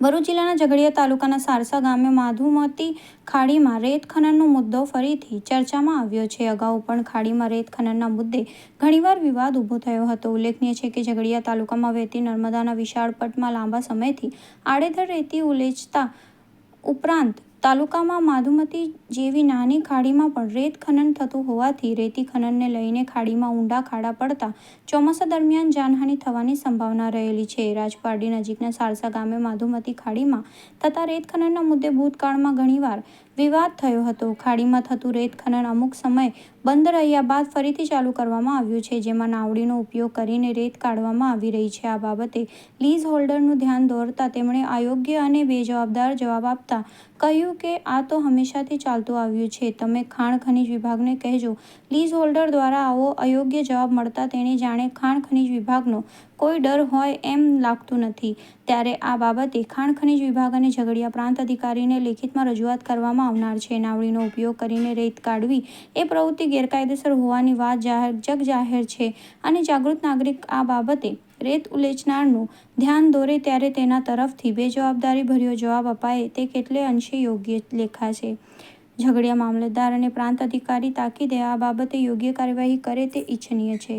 ભરૂચ જિલ્લાના ઝઘડિયા તાલુકાના સારસા ગામે માધુમતી ખાડીમાં રેત ખનનનો મુદ્દો ફરીથી ચર્ચામાં આવ્યો છે। અગાઉ પણ ખાડીમાં રેત ખનનના મુદ્દે ઘણીવાર વિવાદ ઊભો થયો હતો। ઉલ્લેખનીય છે કે ઝઘડિયા તાલુકામાં વહેતી નર્મદાના વિશાળ પટમાં લાંબા સમયથી આડેધડ રેતી ઉલેચતા ઉપરાંત તાલુકામાં માધુમતી જેવી નાની ખાડીમાં પણ રેત ખનન થતું હોવાથી રેતી ખનનને લઈને ખાડીમાં ઊંડા ખાડા પડતા ચોમાસા દરમિયાન જાનહાનિ થવાની સંભાવના રહેલી છે। રાજપારડી નજીકના સારસા ગામે માધુમતી ખાડીમાં થતા રેત ખનનના મુદ્દે ભૂતકાળમાં ઘણીવાર વિવાદ થયો હતો। ખાડીમાં થતું રેત ખનન અમુક સમય બંધ રહ્યા બાદ ફરીથી ચાલુ કરવામાં આવ્યું છે, જેમાં નાવડીનો ઉપયોગ કરીને રેત કાઢવામાં આવી રહી છે। આ બાબતે લીઝ હોલ્ડરનું ધ્યાન દોરતા તેમણે અયોગ્ય અને બેજવાબદાર જવાબ આપતા કહ્યું કે આ તો હંમેશાથી ચાલતું આવ્યું છે, તમે ખાણ ખનીજ વિભાગને કહેજો। લીઝ હોલ્ડર દ્વારા આવો અયોગ્ય જવાબ મળતા તેણે જાણે ખાણ ખનીજ વિભાગનો કોઈ ડર હોય એમ લાગતું નથી। ત્યારે આ બાબતે ખાણ ખનીજ વિભાગ અને ઝઘડિયા પ્રાંત અધિકારીને લેખિતમાં રજૂઆત કરવામાં આવનાર છે। નાવડીનો ઉપયોગ કરીને રેત કાઢવી એ પ્રવૃત્તિ ગેરકાયદેસર હોવાની વાત જગજાહેર છે અને જાગૃત નાગરિક આ બાબતે રેત ઉલેચનારનું ધ્યાન દોરે ત્યારે તેના તરફથી બેજવાબદારીભર્યો જવાબ અપાય તે કેટલે અંશે યોગ્ય લેખાશે। ઝઘડિયા મામલતદાર અને પ્રાંત અધિકારી તાકીદે આ બાબતે યોગ્ય કાર્યવાહી કરે તે ઇચ્છનીય છે।